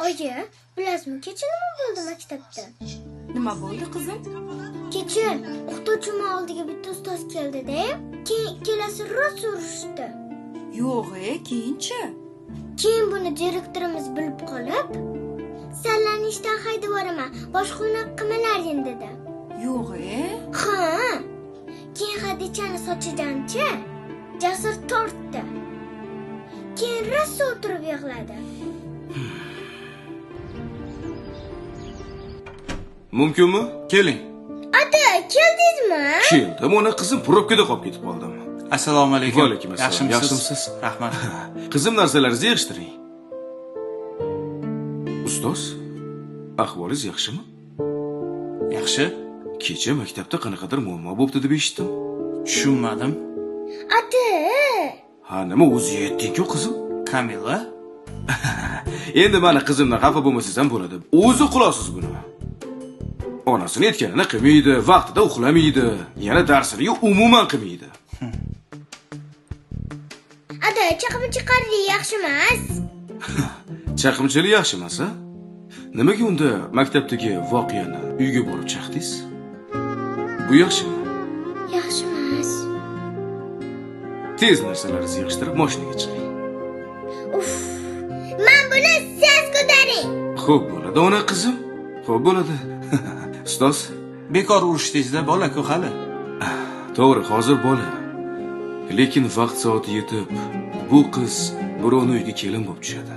Oyi, bilasizmi, kecha nima bo'ldi maktabda? Nima bo'ldi qizim? Kecha o'qituvchim oldiga bitta ustoz keldi-da, keyin ikkalasi rosa urishdi. Yo'q, keyinchi? Keyin buni direktorimiz bilib qolib, "Sizlarni ishdan haydab yuboraman, boshqa unaqa qilmalaring" dedi. Yo'q, Ha. Keyin Xadichani sochidanchi Jasur tortdi. Keyin rosa o'tirib yig'ladi. Mumkinmi? Keling. Ota, keldingizmi? Keldim, ona qizim probkada qolib ketib qoldim. Assalomu alaykum. Va alaykum assalom. Yaxshimisiz? Rahmat. Qizim, narsalaringizni yig'ishtiring. Ustoz, ahvolingiz yaxshimi? Yaxshi. Kecha maktabda qanaqadir muammo bo'pti deb eshitdim. Tushunmadim. Ota. Ha, nima o'zi yetding-ku qizim? Kamila? Endi mana qizimdan xafa bo'lmasangiz ham bo'ladi. O'zi qilasiz buni. Onasini aytganini qilmaydi, vaqtida uxlamaydi, yana darsini umuman qilmaydi. Ota, chaqimchiqarlik yaxshi emas. Chaqimchilik yaxshi emas, a? Nimaga unda maktabdagi voqeani uyga borib chaqdingiz? Bu yaxshimi? Yaxshi emas. Tez narsalaringizni yig'ishtirib mashinaga chiqing. Uf. Men buni siz ko'taring. Xo'p bo'ladi, ona qizim. Xo'p bo'ladi. Ustoz, Bekor urishdingizda, bola-ku hali. to'g'ri, hozir bola. Lekin vaqt soati yetib, bu qiz birovni uyga kelin bo'lib tushadi.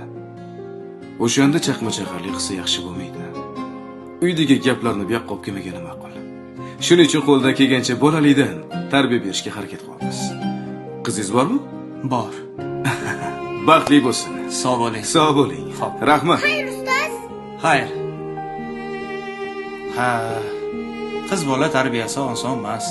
O'shanda chaqma-chaqarlik qilsa yaxshi bo'lmaydi. Uydagi gaplarni bu yoqqa olib kelmagani ma'qul. Shuning uchun qo'ldan kelgancha bolalikdan tarbiya berishga harakat qilamiz. Qizingiz bormi? Bor. Baxtli bo'lsin. Sog' bo'ling. Sog' bo'ling. Xo'p. Rahmat. Xayr, ustoz. Xayr. Ha. Qiz bola tarbiyasi oson emas.